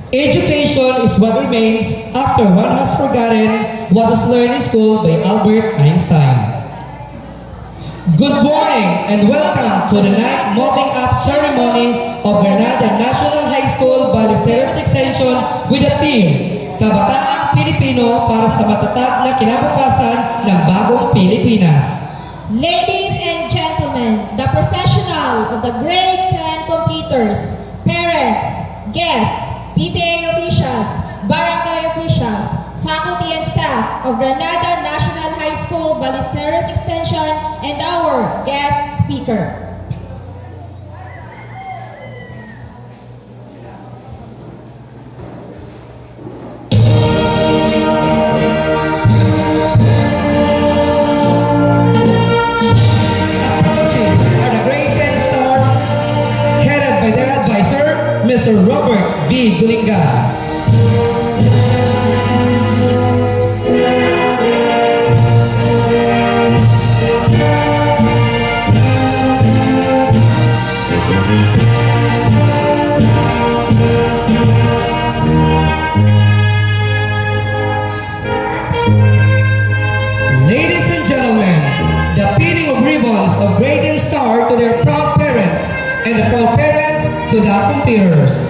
Education is what remains after one has forgotten what was learned in school by Albert Einstein. Good morning and welcome to the night mopping up ceremony of Granada National High School Ballesteros Extension with the theme, Kabataan Pilipino para sa matatag na kinabukasan ng bagong Pilipinas. Ladies and gentlemen, the processional of the grade 10 completers, parents, guests, PTA officials, barangay officials, faculty and staff of Granada National High School Ballesteros Extension, and our guest speaker. Approaching are the grade 10 star, headed by their advisor, Mr. Robert B. Gulinga. Ladies and gentlemen, the pinning of ribbons of grade 10 star to their proud parents and the proud parents to the computers.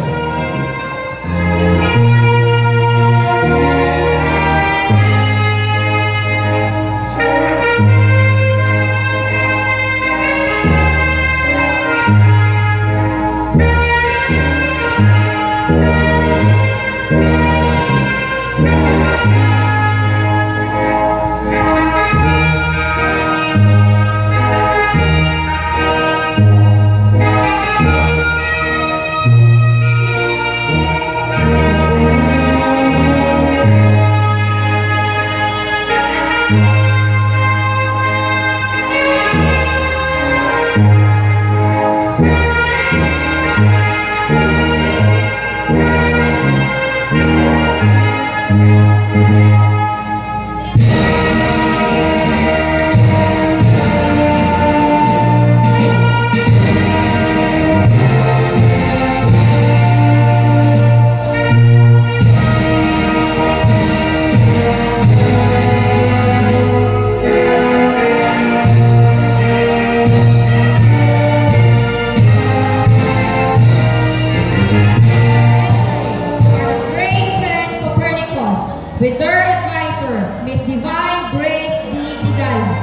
With their advisor, Miss Divine Grace D. Digala.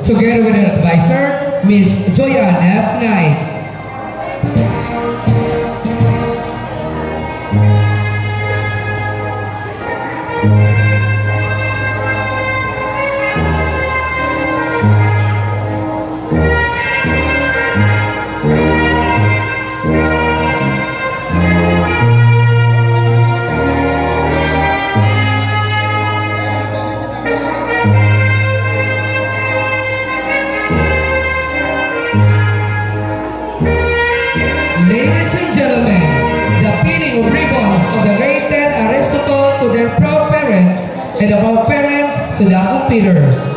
Together with an advisor, Ms. Joyanne F. Knight. and of our parents to the computers.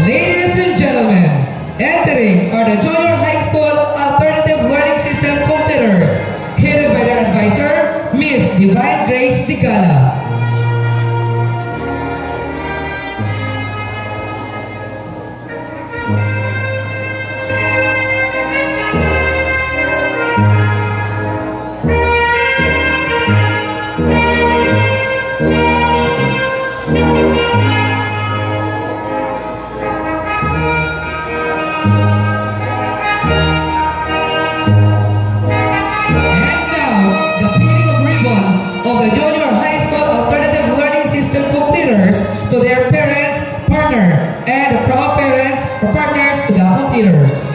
Ladies and gentlemen, entering are the Junior High School Alternative Learning System competitors, headed by their advisor, Miss Divine Grace Digala. Of the Junior High School Alternative Learning System competitors to their parents, partner, and the proud parents or partners to the competitors.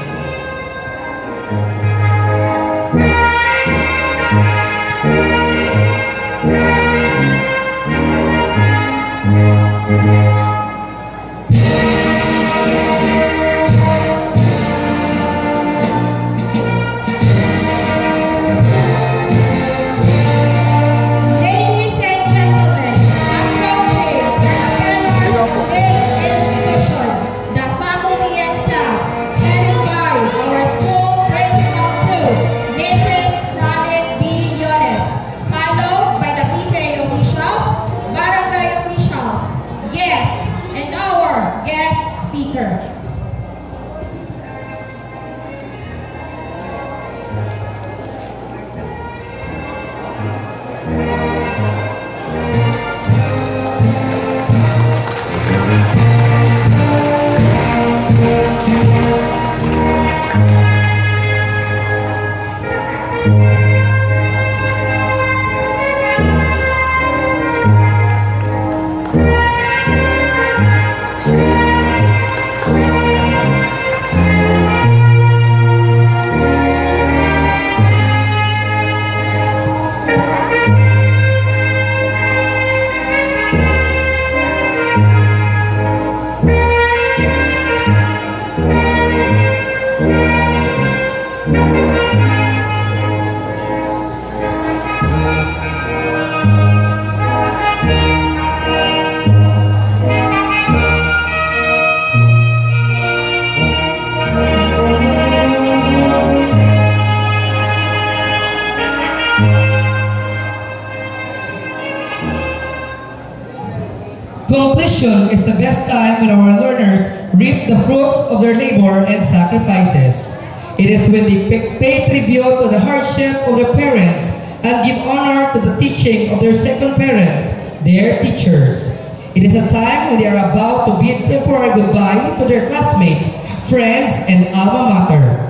the best time when our learners reap the fruits of their labor and sacrifices. It is when they pay tribute to the hardship of their parents and give honor to the teaching of their second parents, their teachers. It is a time when they are about to bid temporary goodbye to their classmates, friends, and alma mater.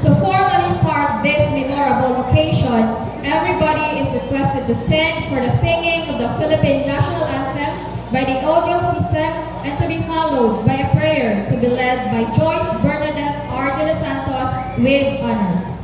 To formally start this memorable occasion, everybody is requested to stand for the singing of the Philippine National Anthem by the audio system and to be followed by a prayer to be led by Joyce Bernadette R. de los Santos with honors.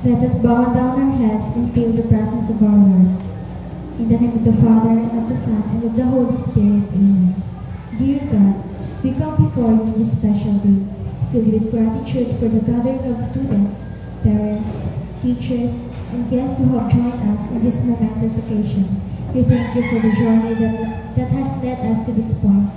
Let us bow down our heads and feel the presence of our Lord. In the name of the Father, and of the Son, and of the Holy Spirit. Amen. Dear God, we come before you in this special day, filled with gratitude for the gathering of students, parents, teachers, and guests who have joined us in this momentous occasion. We thank you for the journey that has led us to this point,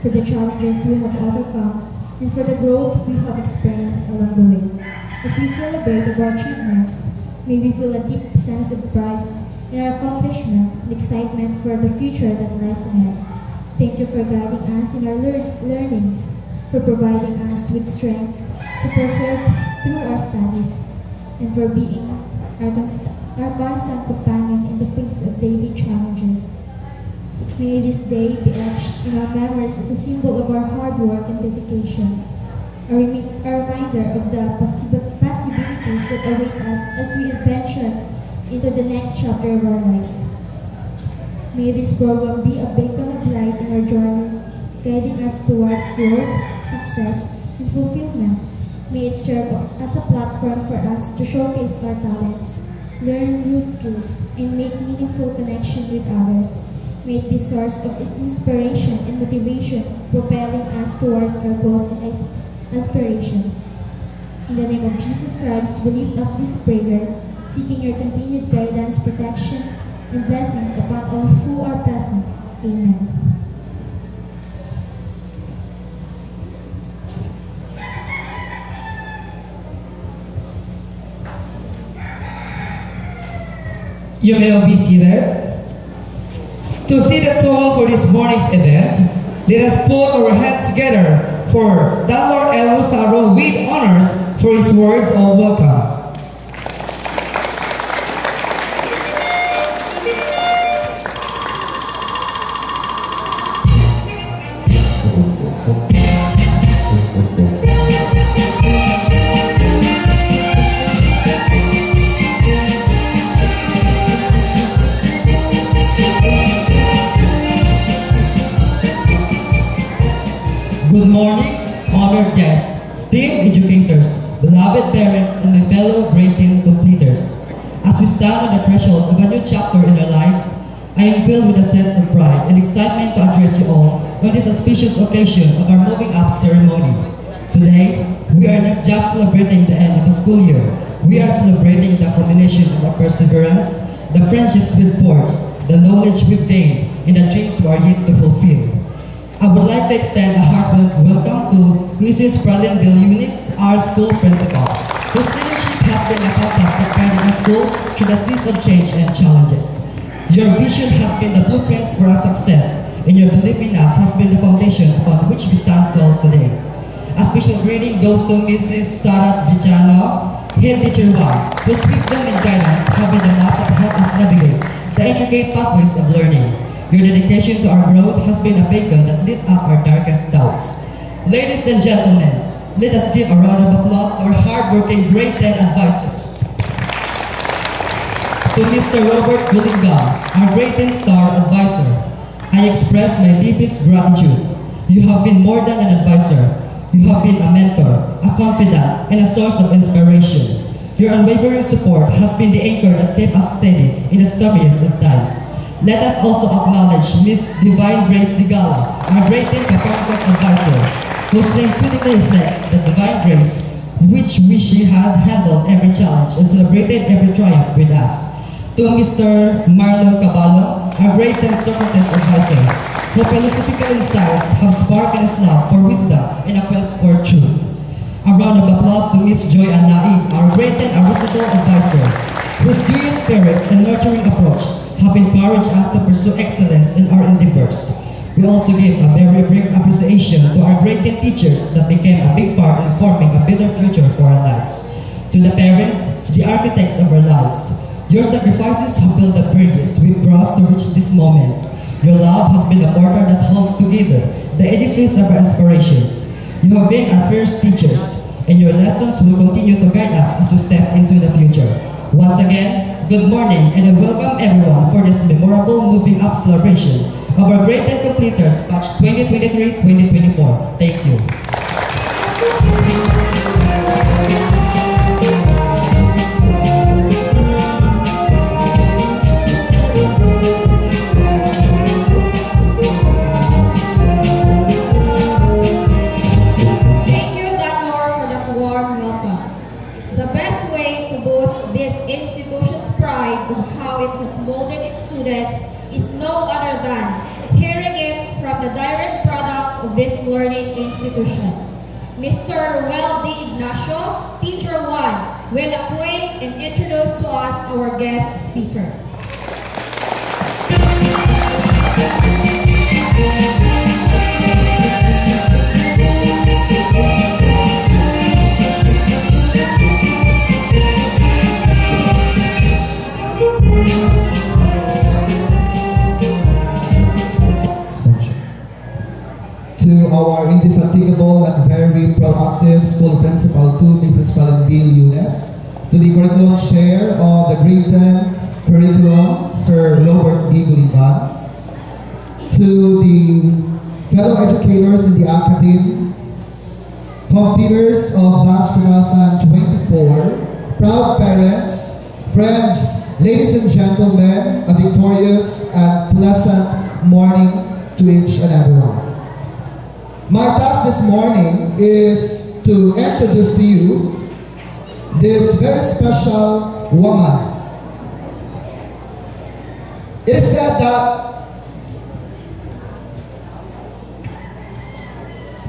for the challenges we have overcome, and for the growth we have experienced along the way. As we celebrate our achievements, may we feel a deep sense of pride in our accomplishment and excitement for the future that lies ahead. Thank you for guiding us in our learning, for providing us with strength to persevere through our studies, and for being our constant companion in the face of daily challenges. May this day be etched in our memories as a symbol of our hard work and dedication, a reminder of the possibilities that await us as we venture into the next chapter of our lives. May this program be a beacon of light in our journey, guiding us towards growth, success, and fulfillment. May it serve as a platform for us to showcase our talents, learn new skills, and make meaningful connection with others. May it be a source of inspiration and motivation, propelling us towards our goals and aspirations. In the name of Jesus Christ, we lift up this prayer, seeking your continued guidance, protection, and blessings upon all who are present. Amen. You may all be seated. To set the tone for this morning's event, let us put our hands together for Dalor L. Rosaro with honors for his words of welcome. Good morning, honored guests, esteemed educators, beloved parents, and my fellow grade 10 completers. As we stand on the threshold of a new chapter in our lives, I am filled with a sense of pride and excitement to address you all on this auspicious occasion of our moving up ceremony. Today, we are not just celebrating the end of the school year, we are celebrating the culmination of our perseverance, the friendships we've forged, the knowledge we've gained, and the dreams we are yet to fulfill. I would like to extend a heartfelt welcome to Mrs. Pralin Bill Eunice, our school principal, whose leadership has been a compass that guided our school through the seas of change and challenges. Your vision has been the blueprint for our success, and your belief in us has been the foundation upon which we stand tall today. A special greeting goes to Mrs. Sarah Villano, Head Teacher 1, whose wisdom and guidance have been the map that helped us navigate the intricate pathways of learning. Your dedication to our growth has been a beacon that lit up our darkest doubts. Ladies and gentlemen, let us give a round of applause to our hard-working grade 10 advisors. To Mr. Robert Gullingham, our grade 10 star advisor, I express my deepest gratitude. You have been more than an advisor. You have been a mentor, a confidant, and a source of inspiration. Your unwavering support has been the anchor that kept us steady in the stormiest of times. Let us also acknowledge Miss Divine Grace Digala, our grade 10 Caparicus advisor, whose name fittingly reflects the divine grace which she had handled every challenge and celebrated every triumph with us. To Mr. Marlon Caballo, our grade 10 Socrates advisor, whose philosophical insights have sparked in his love for wisdom and a quest for truth. A round of applause to Miss Joy Anai, our grade 10 Aristotle advisor, whose joyous spirits and nurturing approach have encouraged us to pursue excellence in our endeavors. We also give a very big appreciation to our grade 10 teachers that became a big part in forming a better future for our lives. To the parents, the architects of our lives, your sacrifices have built the bridges we've crossed to reach this moment. Your love has been the mortar that holds together the edifice of our inspirations. You have been our first teachers, and your lessons will continue to guide us as we step into the future. Once again, good morning, and I welcome everyone for this memorable Moving Up celebration of our grade 10 completers batch 2023-2024. Thank you. Mr. Well D. Ignacio, Teacher 1, will acquaint and introduce to us our guest speaker. To our indefatigable and very proactive school principal, to Mrs. Pralin Bill Eunice, to the curriculum chair of the grade 10 curriculum, Sir Robert B. Gullingham, to the fellow educators in the academy, completers of batch 2024, proud parents, friends, ladies and gentlemen, a victorious and pleasant morning to each and everyone. My task this morning is to introduce to you this very special woman. It is said that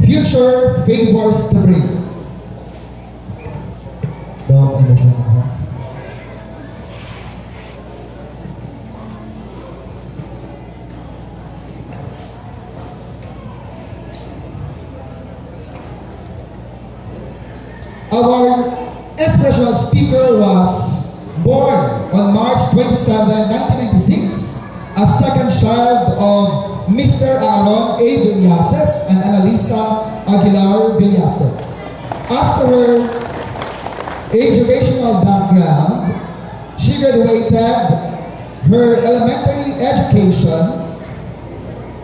future favors the brave. Our inspirational speaker was born on March 27, 1996, a second child of Mr. Aaron A. Villases and Annalisa Aguilar Villases. As to her educational background, she graduated her elementary education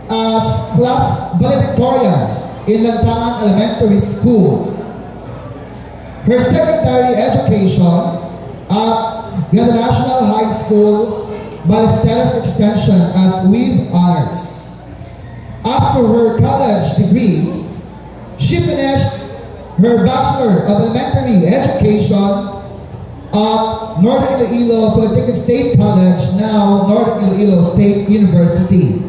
as class valedictorian in Lantangan Elementary School. Her secondary education at Granada National High School Ballesteros Extension as with honors. As for her college degree, she finished her Bachelor of Elementary Education at Northern Iloilo Polytechnic State College, now Northern Iloilo State University.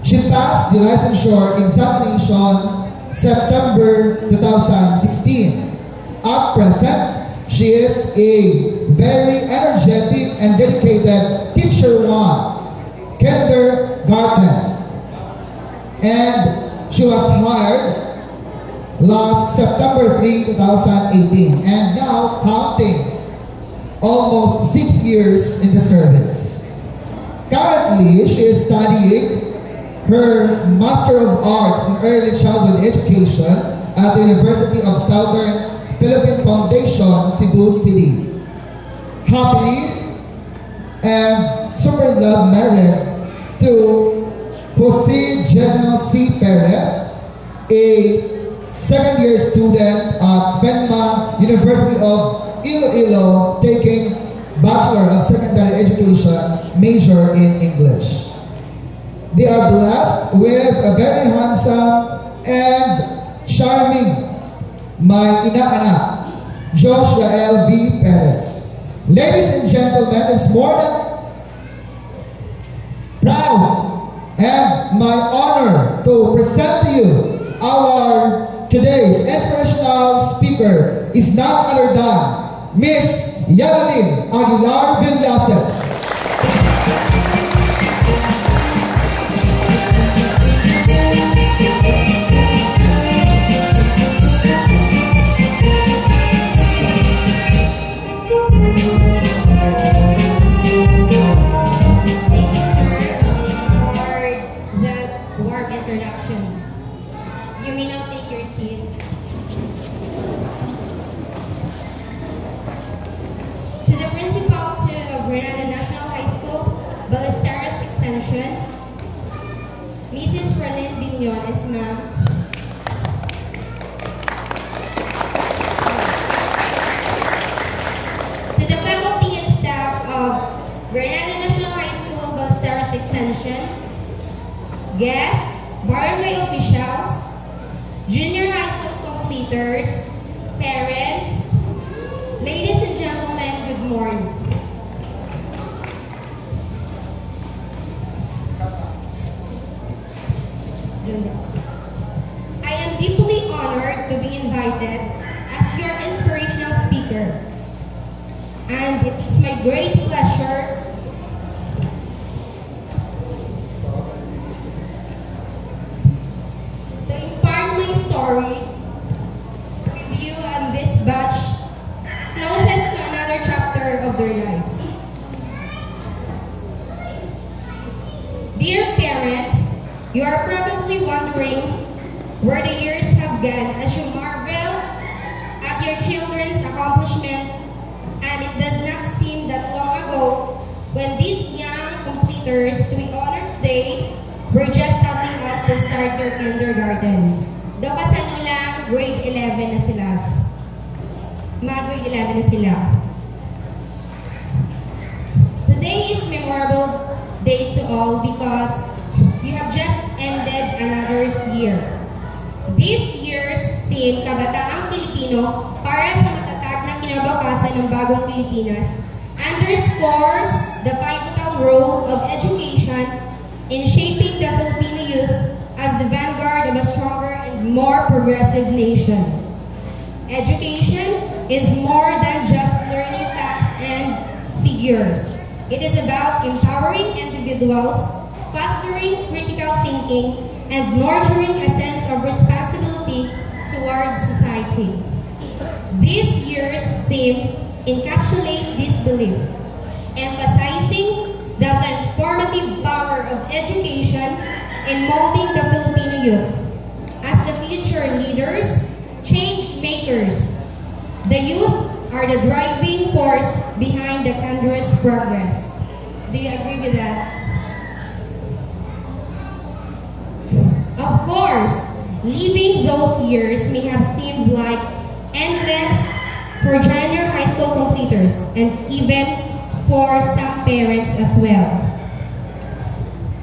She passed the licensure examination September 2016. At present, she is a very energetic and dedicated teacher one, kindergarten. And she was hired last September 3, 2018, and now counting almost 6 years in the service. Currently, she is studying her Master of Arts in Early Childhood Education at the University of Southern Philippine Foundation, Cebu City. Happily and super in love married to Jose Geno C. Perez, a second-year student at FENMA University of Iloilo, taking Bachelor of Secondary Education, major in English. They are blessed with a very handsome and charming my inaanak, Joshua L. V. Perez. Ladies and gentlemen, it's more than proud and my honor to present to you our today's inspirational speaker is none other than Miss Yanalyn Aguilar Villases. You may now take your seats. To the principal of Granada National High School, Ballesteros Extension, Mrs. Fralyn Vignones, ma'am. To the faculty and staff of Granada National High School, Ballesteros Extension, guests, barangay officials, junior high school completers, parents, ladies and gentlemen, good morning. I am deeply honored to be invited as your inspirational speaker, and it's my great pleasure with you and this batch closest to another chapter of their lives. Dear parents, you are probably wondering where the years have gone as you marvel at your children's accomplishment, and it does not seem that long ago when these young completers we honor today were just starting off to start their kindergarten. Daw kasano lang, grade 11 na sila. Grade 11 na sila. Today is memorable day to all because you have just ended another year. This year's theme, Kabataang Pilipino, para sa matatag na kinabukasan ng bagong Pilipinas, underscores the pivotal role of education in shaping the Filipino youth as the vanguard of a stronger and more progressive nation. Education is more than just learning facts and figures. It is about empowering individuals, fostering critical thinking, and nurturing a sense of responsibility towards society. This year's theme encapsulates this belief, emphasizing the transformative power of education in molding the Filipino youth as the future leaders, change makers. The youth are the driving force behind the country's progress. Do you agree with that? Of course, living those years may have seemed like endless for junior high school completers and even for some parents as well.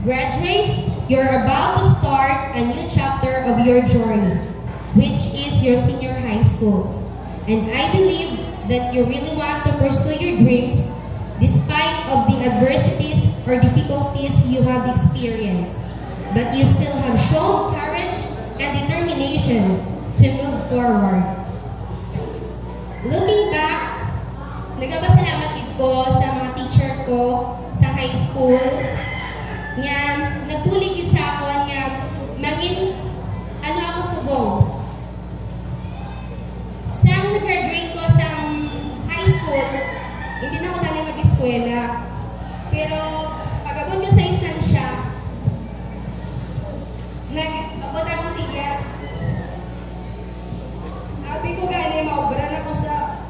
Graduates, you're about to start a new chapter of your journey, which is your senior high school. And I believe that you really want to pursue your dreams despite of the adversities or difficulties you have experienced. But you still have shown courage and determination to move forward. Looking back, nagpasalamat ko sa mga teacher ko sa high school nga nagtulig yun sa akon nga maging ano ako subong. Sa nag-graduate ko sa high school, hindi na ako dali mag-eskwela. Pero pag-abot ko sa istansya, nag-abot akong tiya. Sabi ko gani, maubra na ko sa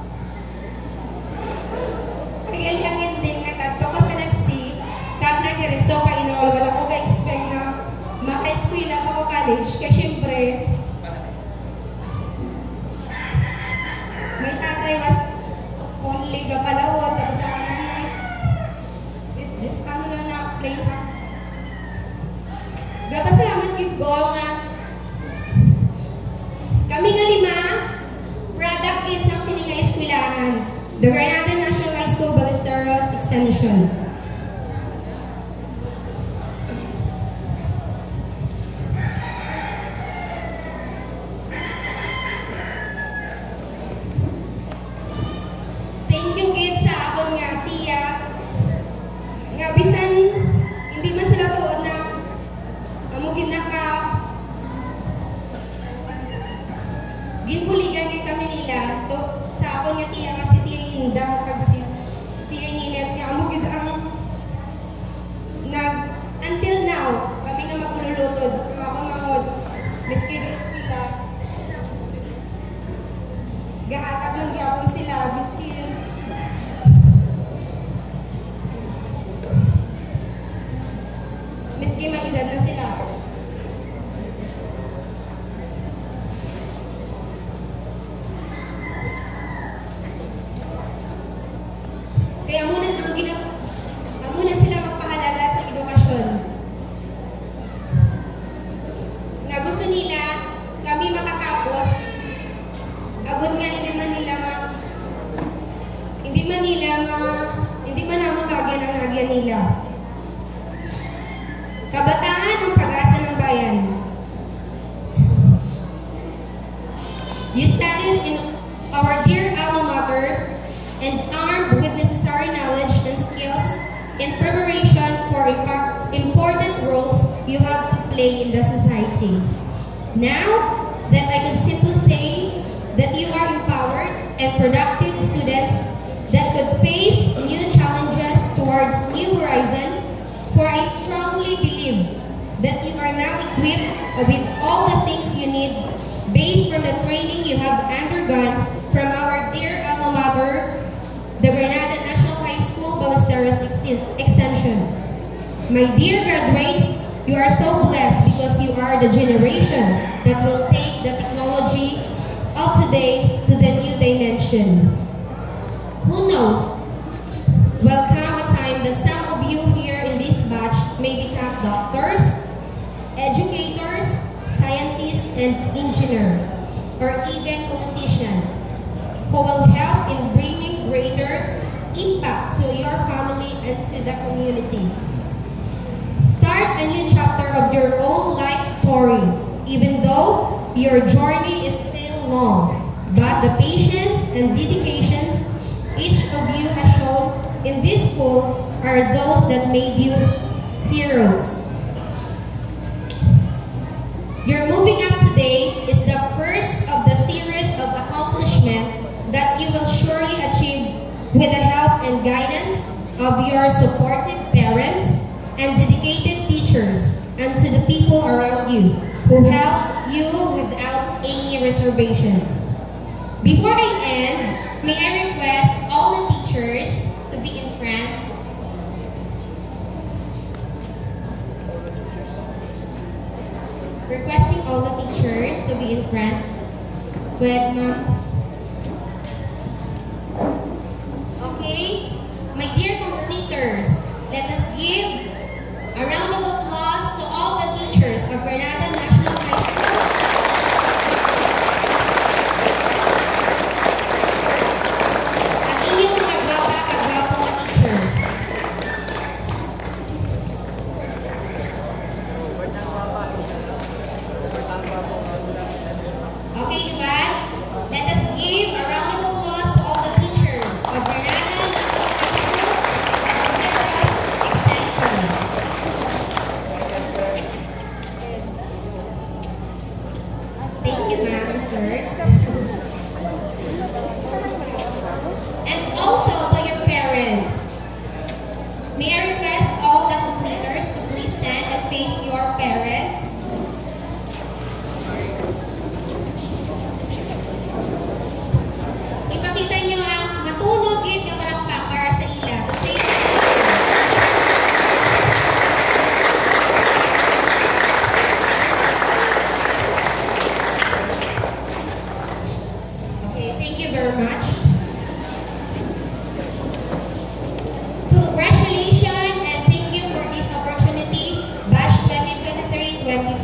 pag-ilangin din na katokos na nagsi, kag na rin so ka-enroll, wala ko ka-expect na maka-eskwela ako college, kaya syempre, may tatay was only gapalawot, tapos ako na is ano lang na plain ha. Gapasalamat kid ko nga kami nga 5 product kids ang sininga eskwelahan. The Granada National High School Ballesteros Extension. Thank you kids sa akon nga tiya. Nga bisan hindi man sila tuod na amugin na ka ginbuligan kay kami nila to sa akon nga tiya nga si tiya Inda kag si tiya Ninit nga amugid ang until now kami nga magululutod ang ako nga miski sila gahatag man gyapon sila miski maedad na sila. Kaya muna sila magpahalaga sa edukasyon. Nga gusto nila kami makatapos. Agad nga hindi man naman bagyan ang agyan nila. Kabataan ang pag-asa ng bayan. You studied in our dear alma mater and armed with necessary knowledge and skills in preparation for important roles you have to play in the society. Now that I can simply say that you are empowered and productive students that could face new challenges towards new horizon, for I strongly believe that you are now equipped with all the things you need based from the training you have undergone from our dear alma mater, the Granada National High School Ballesteros Extension. My dear graduates, you are so blessed because you are the generation that will take the technology of today to the new dimension. Who knows? Will come a time that some of you here in this batch may become doctors, educators, scientists, and engineers, or even politicians, who will help in bringing greater impact to your family and to the community. Start a new chapter of your own life story, even though your journey is still long, but the patience and dedications each of you has shown in this school are those that made you heroes. Your moving up today is the first of the series of accomplishments that you will surely achieve with the help and guidance of your supportive parents and dedicated teachers and to the people around you who help you without any reservations. Before I end, may I request all the teachers to be in front. Requesting all the teachers to be in front. Go ahead, ma'am. Okay, my dear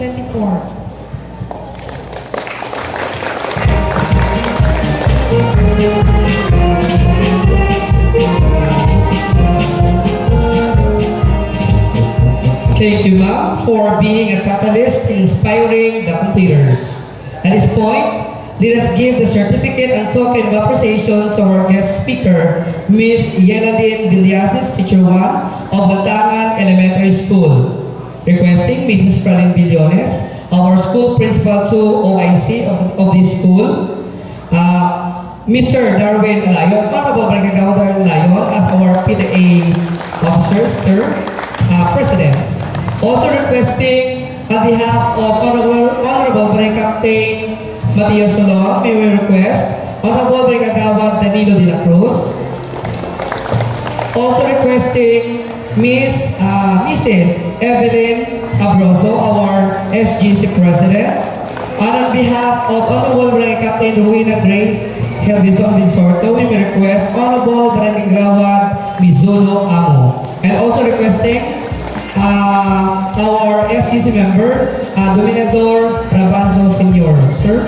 2024. Thank you, ma'am, for being a catalyst in inspiring the completers. At this point, let us give the certificate and token of appreciation to our guest speaker, Ms. Yeladin Villasis, Teacher 1 of Bantangan Elementary School. Requesting Mrs. Fralin Billones, our school principal to OIC of this school, Mr. Darwin Alayon, Honorable Barangay Darwin Alayon as our PTA officer, sir, President. Also requesting on behalf of Honorable Barangay Captain Mateo Solon, may we request Honorable Barangay Agawad Danilo de la Cruz. Also requesting Mrs. Evelyn Abroso, our SGC President. And on behalf of Honorable Barangay Captain Rowena Grace Helvison Visorto, we may request Honorable Barangay Agawad Mizuno Amo. And also requesting our SGC member, Dominador Rabanzo Sr. Sir.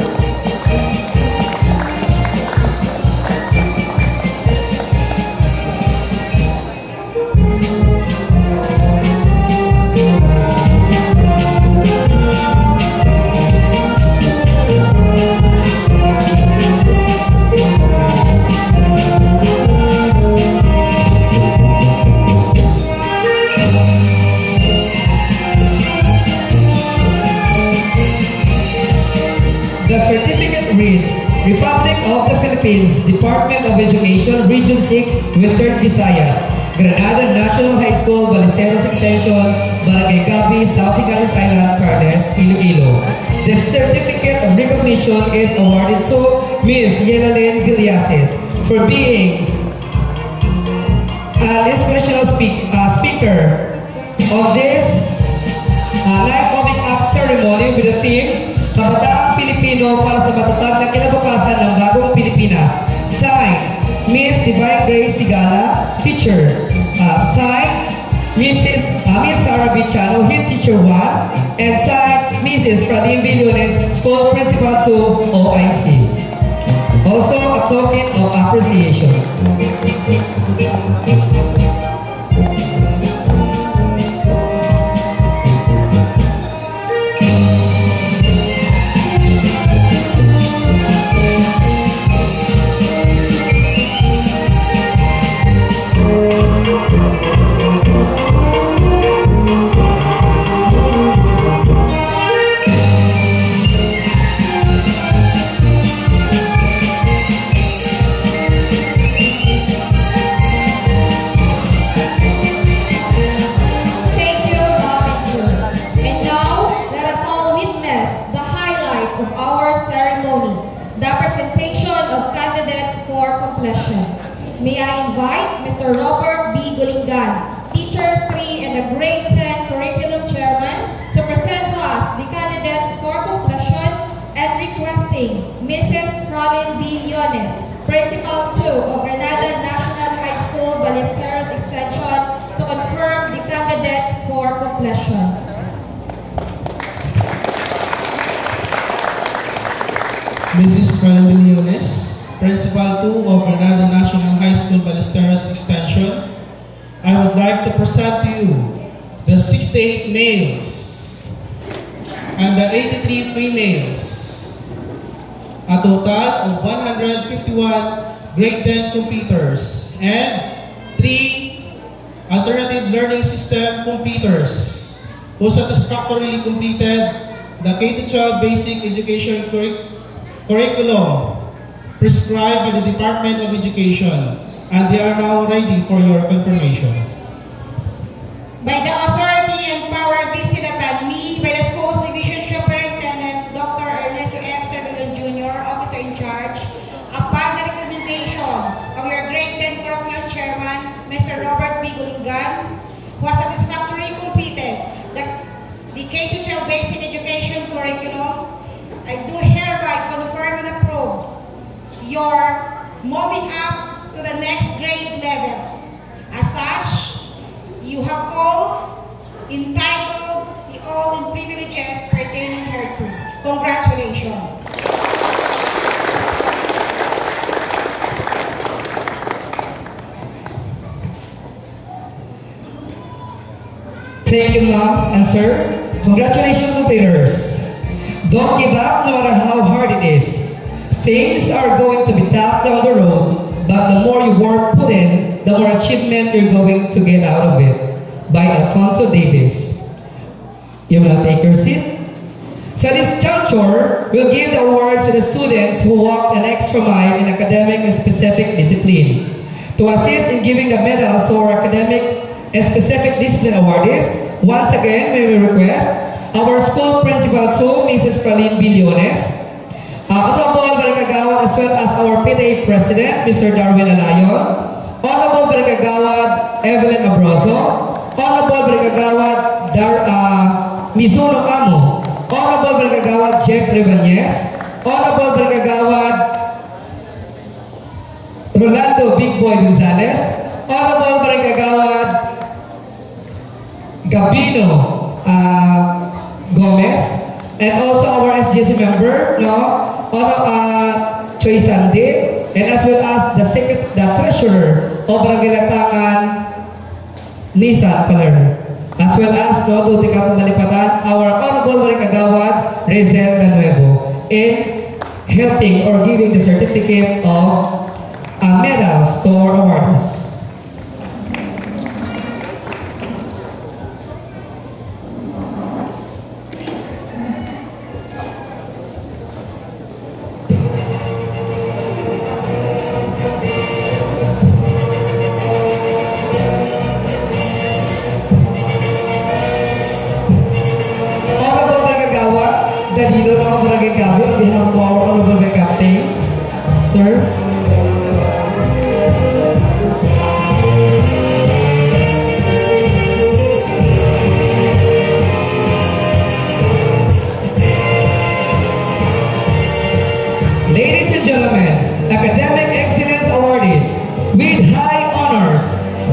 Republic of the Philippines, Department of Education, Region 6, Western Visayas, Granada National High School, Ballesteros Extension, Barangay Gabi, South Higalis Island, Carnes, Iloilo. The certificate of recognition is awarded to Ms. Yelalyn Villasis for being an inspirational speaker of this live coming up ceremony with the theme Kabataang Pilipino para sa matatag na kinabukasan ng bagong Pilipinas. Signed, Ms. Divine Grace Tigala, Teacher. Signed, Miss Sarah Bichano, Head Teacher 1. And signed, Mrs. Fralin Billones, School Principal to OIC. Also, a token of appreciation. May I invite Mr. Robert B. Gulingan, Teacher 3 and the Grade 10 Curriculum Chairman, to present to us the candidates for completion, and requesting Mrs. Fralin B. Leones, Principal 2 of Granada National High School, Ballesteros Extension, to confirm the candidates for completion. Mrs. Fralin B. Leones, Principal 2 of Granada National High School, Ballesteros Extension. I would like to present to you the 68 males and the 83 females, a total of 151 grade 10 completers and 3 alternative learning system completers who satisfactorily completed the K-12 basic education curriculum prescribed by the Department of Education, and they are now ready for your confirmation. By the authority and power vested upon me by the school's division superintendent, Dr. Ernesto F. Servilon Jr., officer in charge, upon the recommendation of your grade 10 curriculum chairman, Mr. Robert B. Gulingan, who has satisfactorily completed the K-12 basic education curriculum, I do hereby confirm and approve your moving up to the next grade level. As such, you have all entitled the all in privileges pertaining Congratulations. Thank you, moms and sir. Congratulations, completers. Don't give up no matter how hard it is. Things are going to be tough down the road, but the more you work put in, the more achievement you're going to get out of it. By Alfonso Davis. You will take your seat. So this juncture, we'll give the awards to the students who walked an extra mile in academic and specific discipline. To assist in giving the medals to our academic and specific discipline awardees, once again, may we request our school principal too, Mrs. Praline Billones, Honorable Barangagawad, as well as our PTA President, Mr. Darwin Alayon, Honorable Barangagawad Evelyn Abroso, Honorable Barangagawad Mizuno Amo, Honorable Barangagawad Jeff Ribanez, Honorable Barangagawad Rolando Big Boy Gonzalez, Honorable Barangagawad Gabino Gomez, and also our SGC member, Choi Sande, and as well as the treasurer of Barangay Latangan, Nisa Paler, as well as to the Malipatan, our Honorable Barangagawad Rezel Ganuevo, in helping or giving the certificate of medals to our awardees.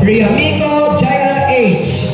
Riamico Jaira H.